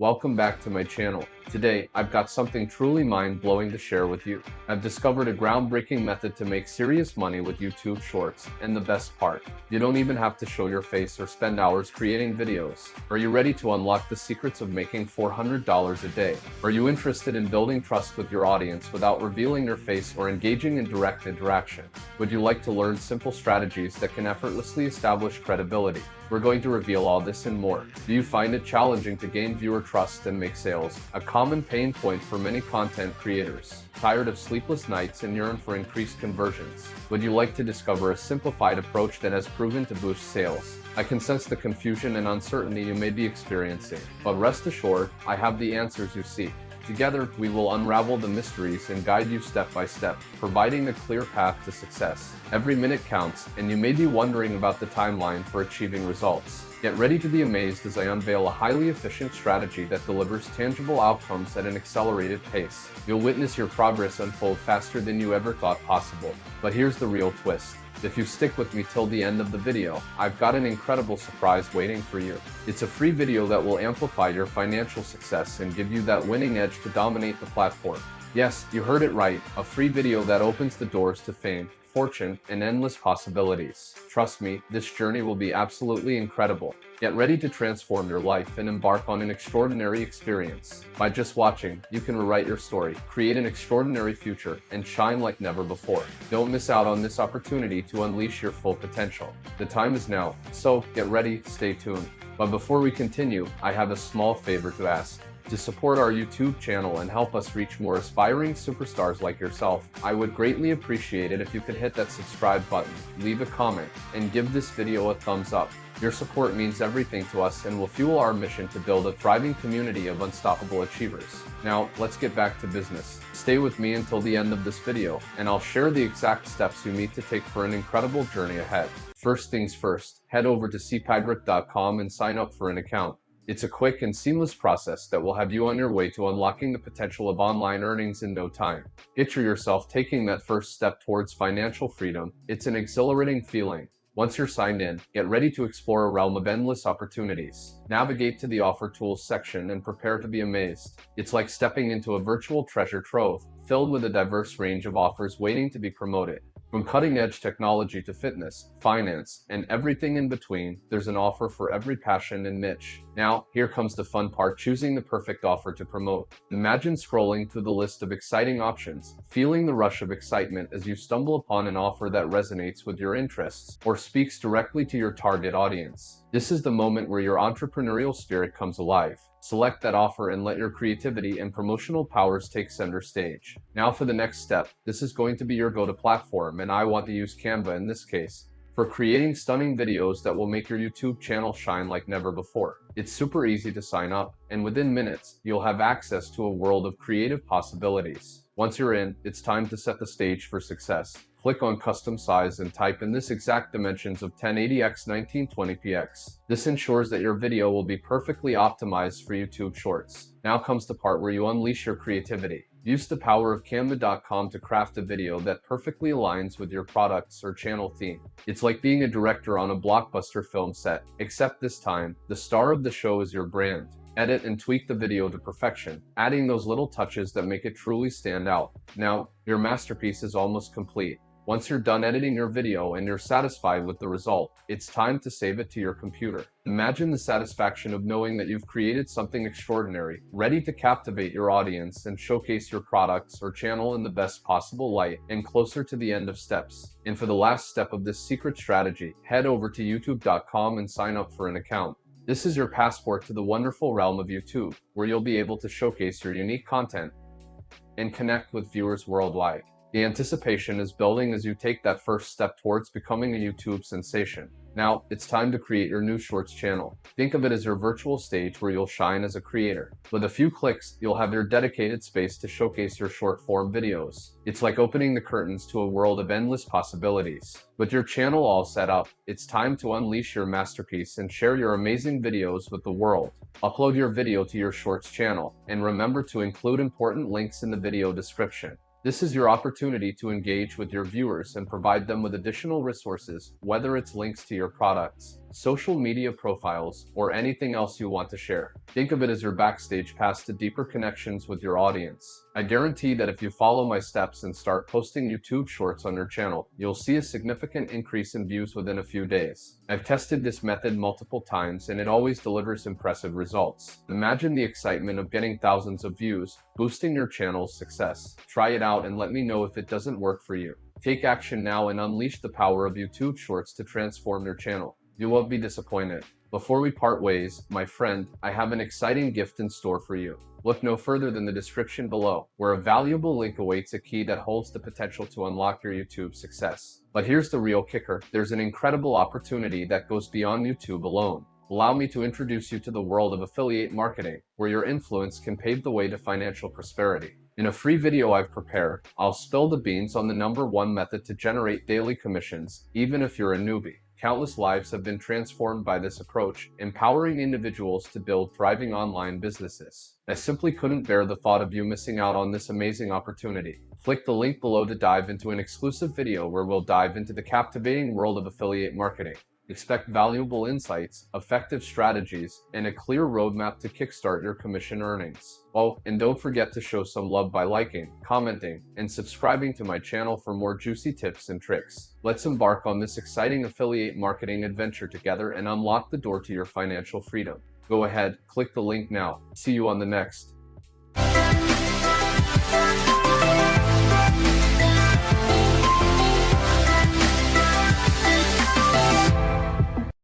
welcome back to my channel. Today, I've got something truly mind-blowing to share with you. I've discovered a groundbreaking method to make serious money with YouTube Shorts, and the best part, you don't even have to show your face or spend hours creating videos. Are you ready to unlock the secrets of making $400 a day? Are you interested in building trust with your audience without revealing your face or engaging in direct interaction? Would you like to learn simple strategies that can effortlessly establish credibility? We're going to reveal all this and more. Do you find it challenging to gain viewer trust and make sales? A common pain point for many content creators. Tired of sleepless nights and yearn for increased conversions? Would you like to discover a simplified approach that has proven to boost sales? I can sense the confusion and uncertainty you may be experiencing, but rest assured, I have the answers you seek. Together, we will unravel the mysteries and guide you step by step, providing a clear path to success. Every minute counts, and you may be wondering about the timeline for achieving results. Get ready to be amazed as I unveil a highly efficient strategy that delivers tangible outcomes at an accelerated pace. You'll witness your progress unfold faster than you ever thought possible. But here's the real twist. If you stick with me till the end of the video, I've got an incredible surprise waiting for you. It's a free video that will amplify your financial success and give you that winning edge to dominate the platform. Yes, you heard it right, a free video that opens the doors to fame, fortune, and endless possibilities. Trust me, this journey will be absolutely incredible. Get ready to transform your life and embark on an extraordinary experience. By just watching, you can rewrite your story, create an extraordinary future, and shine like never before. Don't miss out on this opportunity to unleash your full potential. The time is now, so get ready, stay tuned. But before we continue, I have a small favor to ask. To support our YouTube channel and help us reach more aspiring superstars like yourself, I would greatly appreciate it if you could hit that subscribe button, leave a comment, and give this video a thumbs up. Your support means everything to us and will fuel our mission to build a thriving community of unstoppable achievers. Now, let's get back to business. Stay with me until the end of this video, and I'll share the exact steps you need to take for an incredible journey ahead. First things first, head over to 𝐶Pagrett.com and sign up for an account. It's a quick and seamless process that will have you on your way to unlocking the potential of online earnings in no time. Picture yourself taking that first step towards financial freedom. It's an exhilarating feeling. Once you're signed in, get ready to explore a realm of endless opportunities. Navigate to the Offer Tools section and prepare to be amazed. It's like stepping into a virtual treasure trove, filled with a diverse range of offers waiting to be promoted. From cutting-edge technology to fitness, finance, and everything in between, there's an offer for every passion and niche. Now, here comes the fun part, choosing the perfect offer to promote. Imagine scrolling through the list of exciting options, feeling the rush of excitement as you stumble upon an offer that resonates with your interests or speaks directly to your target audience. This is the moment where your entrepreneurial spirit comes alive. Select that offer and let your creativity and promotional powers take center stage. Now for the next step. This is going to be your go-to platform, and I want to use Canva in this case, for creating stunning videos that will make your YouTube channel shine like never before. It's super easy to sign up, and within minutes, you'll have access to a world of creative possibilities. Once you're in, it's time to set the stage for success. Click on Custom Size and type in this exact dimensions of 1080x1920px. This ensures that your video will be perfectly optimized for YouTube Shorts. Now comes the part where you unleash your creativity. Use the power of Canva.com to craft a video that perfectly aligns with your products or channel theme. It's like being a director on a blockbuster film set, except this time, the star of the show is your brand. Edit and tweak the video to perfection, adding those little touches that make it truly stand out. Now, your masterpiece is almost complete. Once you're done editing your video and you're satisfied with the result, it's time to save it to your computer. Imagine the satisfaction of knowing that you've created something extraordinary, ready to captivate your audience and showcase your products or channel in the best possible light, and closer to the end of steps. And for the last step of this secret strategy, head over to youtube.com and sign up for an account. This is your passport to the wonderful realm of YouTube, where you'll be able to showcase your unique content and connect with viewers worldwide. The anticipation is building as you take that first step towards becoming a YouTube sensation. Now, it's time to create your new Shorts channel. Think of it as your virtual stage where you'll shine as a creator. With a few clicks, you'll have your dedicated space to showcase your short-form videos. It's like opening the curtains to a world of endless possibilities. With your channel all set up, it's time to unleash your masterpiece and share your amazing videos with the world. Upload your video to your Shorts channel, and remember to include important links in the video description. This is your opportunity to engage with your viewers and provide them with additional resources, whether it's links to your products, social media profiles, or anything else you want to share. Think of it as your backstage pass to deeper connections with your audience. I guarantee that if you follow my steps and start posting YouTube Shorts on your channel, you'll see a significant increase in views within a few days. I've tested this method multiple times and it always delivers impressive results. Imagine the excitement of getting thousands of views, boosting your channel's success. Try it out and let me know if it doesn't work for you. Take action now and unleash the power of YouTube Shorts to transform your channel. You won't be disappointed. Before we part ways, my friend, I have an exciting gift in store for you. Look no further than the description below, where a valuable link awaits, a key that holds the potential to unlock your YouTube success. But here's the real kicker. There's an incredible opportunity that goes beyond YouTube alone. Allow me to introduce you to the world of affiliate marketing, where your influence can pave the way to financial prosperity. In a free video I've prepared, I'll spill the beans on the #1 method to generate daily commissions, even if you're a newbie. Countless lives have been transformed by this approach, empowering individuals to build thriving online businesses. I simply couldn't bear the thought of you missing out on this amazing opportunity. Click the link below to dive into an exclusive video where we'll dive into the captivating world of affiliate marketing. Expect valuable insights, effective strategies, and a clear roadmap to kickstart your commission earnings. Oh, and don't forget to show some love by liking, commenting, and subscribing to my channel for more juicy tips and tricks. Let's embark on this exciting affiliate marketing adventure together and unlock the door to your financial freedom. Go ahead, click the link now. See you on the next.